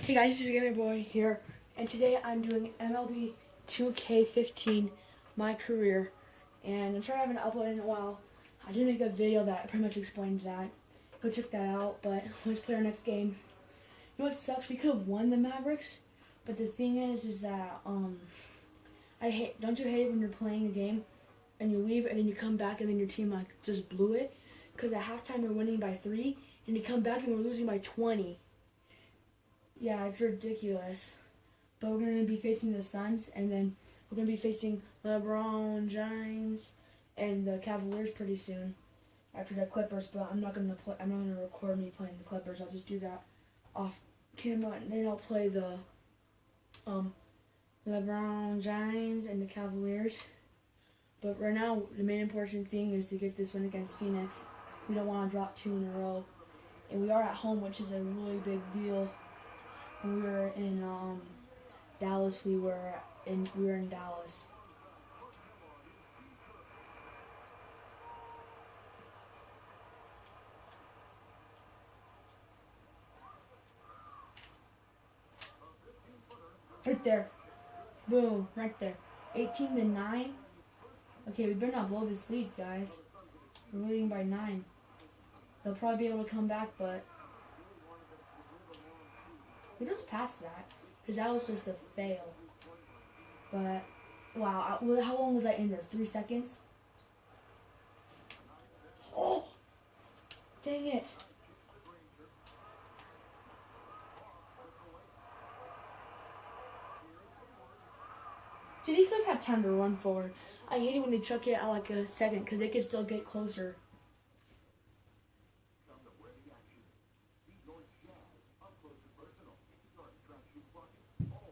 Hey guys, this is Nba2k15 here, and today I'm doing MLB2k15, my career, and I'm sorry I haven't uploaded in a while. I did make a video that pretty much explains that. Go check that out, but let's play our next game. You know what sucks? We could have won the Mavericks, but the thing is that, don't you hate it when you're playing a game, and you leave, and then you come back, and then your team, just blew it? Because at halftime we're winning by 3, and you come back and we're losing by 20. Yeah, it's ridiculous. But we're going to be facing the Suns, and then we're going to be facing LeBron James and the Cavaliers pretty soon after the Clippers. But I'm not going to play. I'm not going to record me playing the Clippers. I'll just do that off camera, and then I'll play the LeBron James and the Cavaliers. But right now, the main important thing is to get this win against Phoenix. We don't want to drop 2 in a row, and we are at home, which is a really big deal. When we were in Dallas, we were in Dallas. Right there. Boom, right there. 18-9. Okay, we better not blow this lead, guys. We're leading by 9. They'll probably be able to come back, but we just passed that, because that was just a fail. But, wow, how long was I in there? 3 seconds? Oh! Dang it. Dude, he could have had time to run forward. I hate it when they chuck it at like a second, because they could still get closer.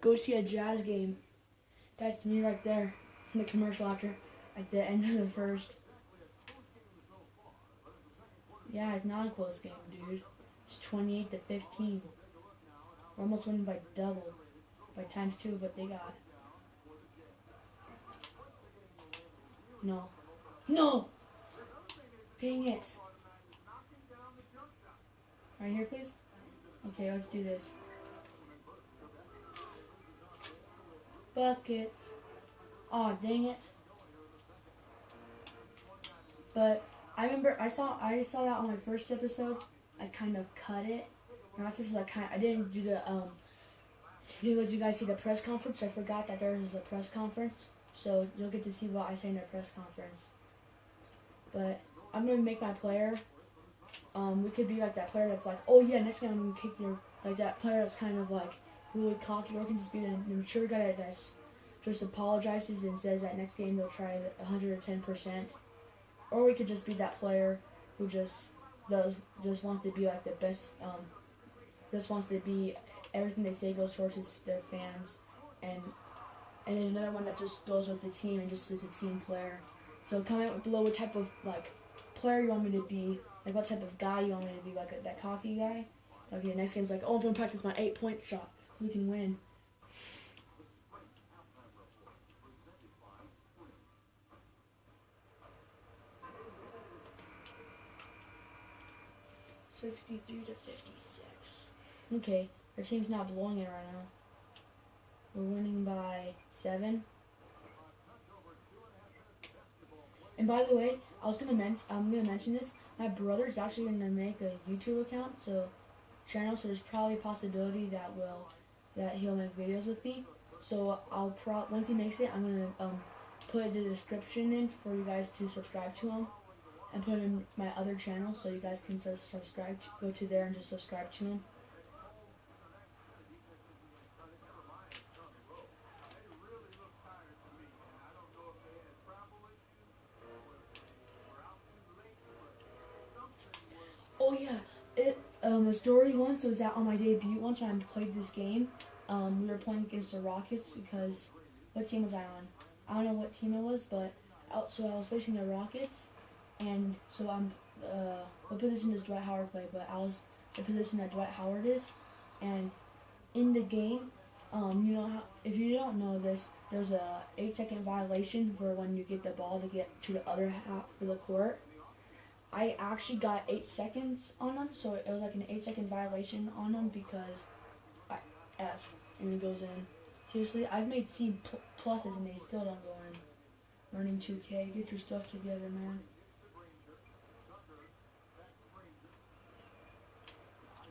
Go see a Jazz game. That's me right there in the commercial after at the end of the first. Yeah, it's not a close game, dude. It's 28-15. We're almost winning by double, by times 2 of what they got. No. No! Dang it. Right here, please. Okay, let's do this. Buckets. Aw, dang it. But I remember I saw that on my first episode. I kind of cut it. And I didn't do the did you guys see the press conference? I forgot that there was a press conference. So you'll get to see what I say in the press conference. But I'm gonna make my player. We could be like that player that's like, oh yeah, next game I'm gonna kick your, like that player that's kind of like really cocky, or we can just be the mature guy that just apologizes and says that next game they'll try 110%. Or we could just be that player who just wants to be like the best, just wants to be, everything they say goes towards their fans, and another one that just goes with the team and just is a team player. So comment below what type of like player you want me to be, like what type of guy you want me to be, like that cocky guy. Okay, next game's like, oh, I'm gonna practice my 8-point shot. We can win. $63-56. Okay, our team's not blowing it right now. We're winning by 7. And by the way, I'm gonna mention this. My brother's actually gonna make a YouTube account, so there's probably a possibility that he'll make videos with me. So once he makes it, I'm gonna put the description in for you guys to subscribe to him, and put in my other channel so you guys can subscribe. Go to there and just subscribe to him. Oh yeah, the story once was that on my debut once when I played this game, we were playing against the Rockets because, what team was I on? I don't know what team it was, but so I was facing the Rockets, and so what position does Dwight Howard play? But I was the position that Dwight Howard is, and in the game, you know how, if you don't know this, there's a 8-second violation for when you get the ball to get to the other half of the court. I actually got 8 seconds on them, so it was like an 8-second violation on them because and it goes in. Seriously, I've made C pluses and they still don't go in. Learning 2K, get your stuff together, man.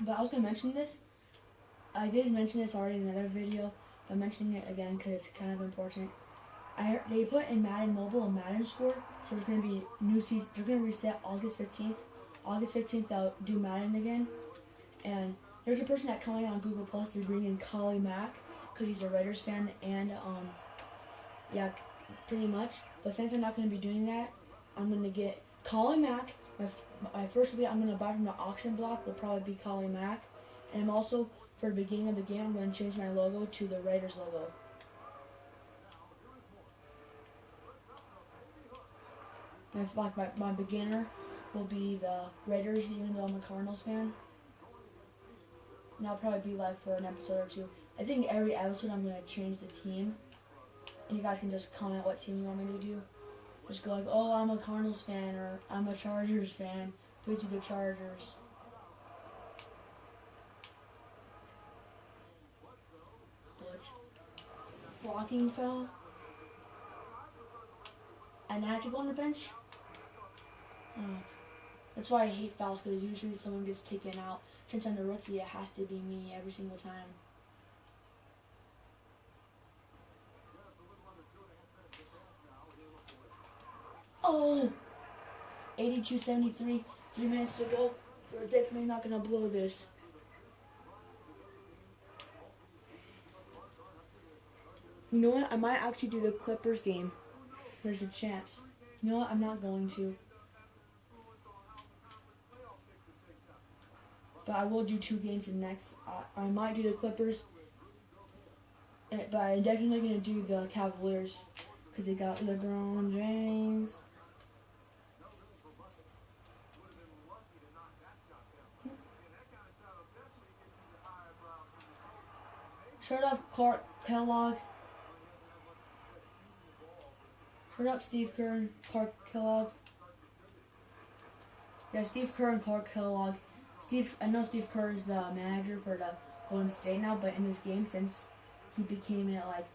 But I was gonna mention this. I did mention this already in another video, but I'm mentioning it again because it's kind of important. I heard they put in Madden Mobile a Madden score, so there's gonna be new season. They're gonna reset August 15th. August 15th, they'll do Madden again. And there's a person that commented on Google Plus. They're bringing Collie Mack because he's a Raiders fan, and yeah, pretty much. But since I'm not gonna be doing that, I'm gonna get Collie Mack. My first video I'm gonna buy from the auction block will probably be Collie Mack, and I'm also, for the beginning of the game, I'm gonna change my logo to the Raiders logo. My beginner will be the Raiders, even though I'm a Cardinals fan. And that'll probably be like for an episode or two. I think every episode I'm gonna change the team, and you guys can just comment what team you want me to do. Just go like, oh, I'm a Cardinals fan, or I'm a Chargers fan. Please do the Chargers. Blocking foul. And I had to go on the bench. That's why I hate fouls, because usually someone gets taken out. Since I'm the rookie, it has to be me every single time. Oh! 82-73, 3 minutes to go. We're definitely not going to blow this. You know what? I might actually do the Clippers game. There's a chance. You know what? I'm not going to. But I will do 2 games in next. I might do the Clippers. But I'm definitely going to do the Cavaliers. Because they got LeBron James. Shut up, Clark Kellogg. Shut up, Steve Kerr and Clark Kellogg. Yeah, Steve Kerr and Clark Kellogg. I know Steve Kerr is the manager for the Golden State now, but in this game, since he became it, like,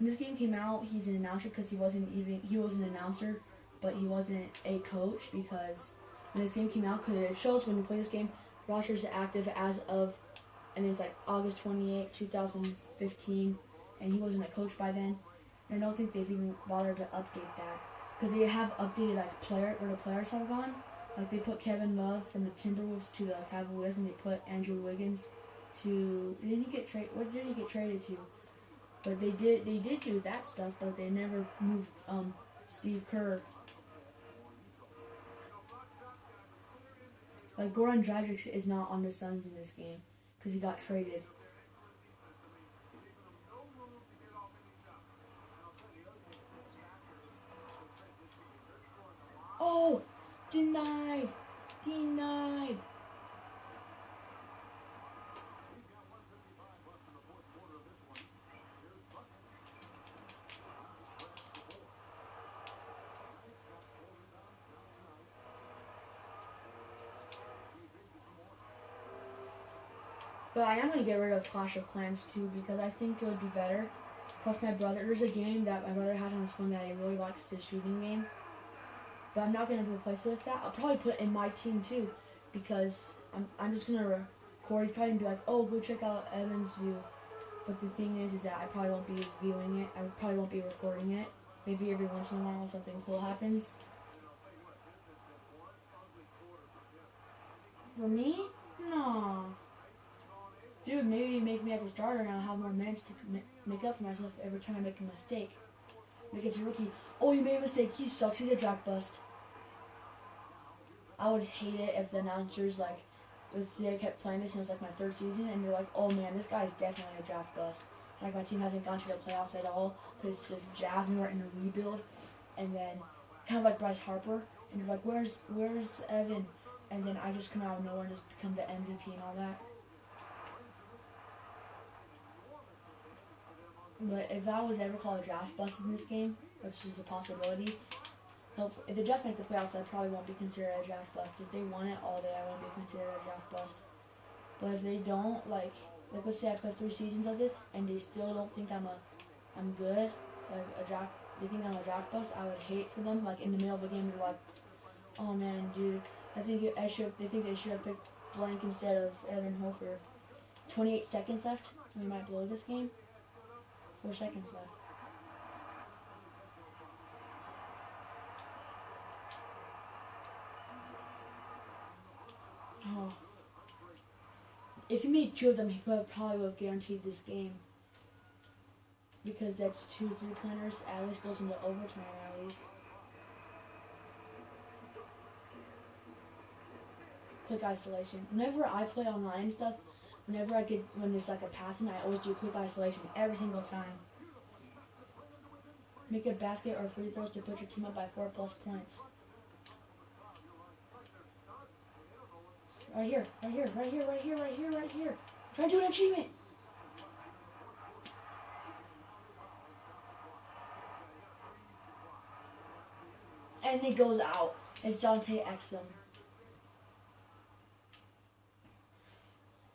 when this game came out, he's an announcer because he was an announcer, but he wasn't a coach, because when this game came out, because it shows when you play this game, rosters are active as of, and it's like August 28, 2015, and he wasn't a coach by then. And I don't think they've even bothered to update that, because they have updated like where the players have gone. Like they put Kevin Love from the Timberwolves to the Cavaliers, and they put Andrew Wiggins to. Didn't he get traded? What did he get traded to? But they did do that stuff, but they never moved Steve Kerr. Like Goran Dragic is not on the Suns in this game because he got traded. Oh, denied. But I am going to get rid of Clash of Clans too, because I think it would be better. Plus my brother, there's a game that my brother has on his phone that he really likes. It's a shooting game. But I'm not going to replace it with that. I'll probably put it in my team too, because I'm just going to record. He's probably going to be like, oh, go check out Evan's view. But the thing is that I probably won't be viewing it. I probably won't be recording it. Maybe every once in a while something cool happens. For me? No. Dude, maybe make me at the starter and I'll have more minutes to make up for myself every time I make a mistake. Like it's a rookie. Oh, you made a mistake. He sucks. He's a draft bust. I would hate it if the announcers, like, let's say I kept playing this and it was like my 3rd season, and they're like, oh man, this guy's definitely a draft bust. Like my team hasn't gone to the playoffs at all because the Jazz and we're in a rebuild, and then kind of like Bryce Harper, and you're like, where's Evan? And then I just come out of nowhere and just become the MVP and all that. But if I was ever called a draft bust in this game, which is a possibility, if they just make the playoffs, I probably won't be considered a draft bust. If they won it all day, I won't be considered a draft bust. But if they don't, like, like let's say I play 3 seasons of this and they still don't think I'm good, like a draft, they think I'm a draft bust, I would hate for them, like in the middle of the game, they're like, oh man, dude, they think they should have picked blank instead of Evan Hofer. 28 seconds left, we might blow this game. 4 seconds left. Oh. If he made 2 of them, he probably would have guaranteed this game. Because that's 2 3-pointers, at least goes into overtime at least. Quick isolation. Whenever I play online and stuff, when there's like a passing, I always do quick isolation every single time. Make a basket or free throws to put your team up by 4+ points. Right here. Try to do an achievement. And it goes out. It's Dante Exum.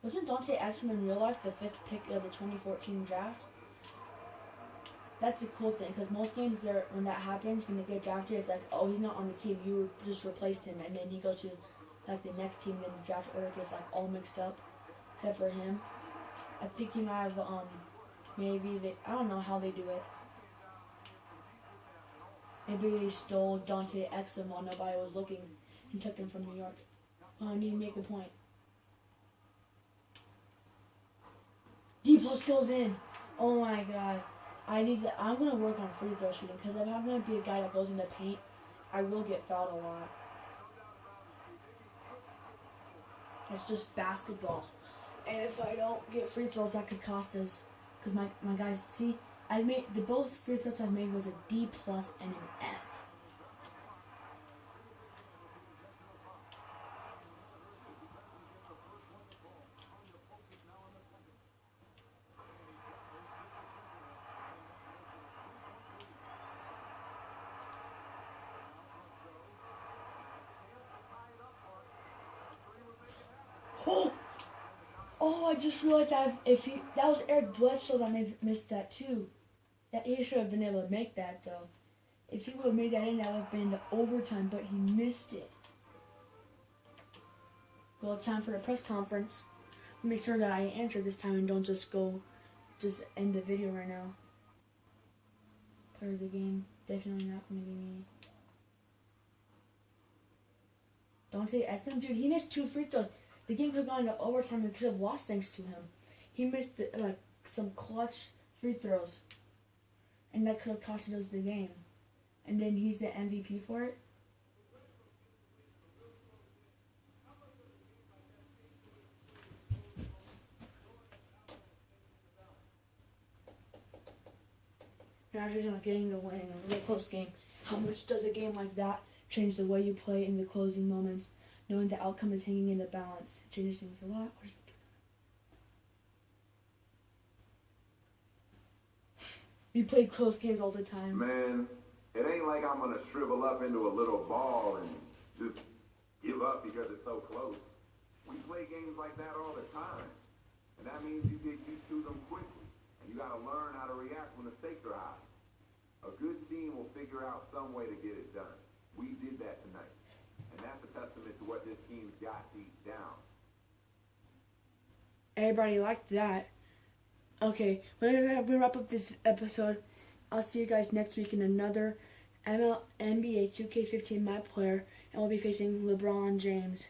Wasn't Dante Exum in real life the 5th pick of the 2014 draft? That's the cool thing, because most games when that happens, when they get drafted, it's like, oh, he's not on the team, you just replaced him, and then he goes to like the next team, and the draft order gets like all mixed up, except for him. I think he might have I don't know how they do it. Maybe they stole Dante Exum while nobody was looking and took him from New York. Oh, I need to make a point. D+ goes in. Oh my god. I'm going to work on free throw shooting, because if I'm going to be a guy that goes into paint, I will get fouled a lot. It's just basketball. And if I don't get free throws, that could cost us. Because my guys, see, both free throws I've made was a D+ and an F. Oh, I just realized that was Eric Bledsoe that missed that too. That he should have been able to make that though. If he would have made that in, that would have been the overtime, but he missed it. Well, time for the press conference. Make sure that I answer this time and don't just end the video right now. Part of the game, definitely not going to be me. Dante Exum, dude, he missed 2 free throws. The game could have gone into overtime and could have lost thanks to him. He missed some clutch free throws, and that could have costed us the game. And then he's the MVP for it. Now you're not getting the win in a really close game. How much does a game like that change the way you play in the closing moments? Knowing the outcome is hanging in the balance. It changes things a lot. We play close games all the time. Man, it ain't like I'm gonna shrivel up into a little ball and just give up because it's so close. We play games like that all the time. And that means you get used to them quickly. And you gotta learn how to react when the stakes are high. A good team will figure out some way to get it done. We did that tonight. And that's a testament to what this team's got deep down. Everybody liked that. Okay, whenever we wrap up this episode, I'll see you guys next week in another NBA 2K15 My Player, and we'll be facing LeBron James.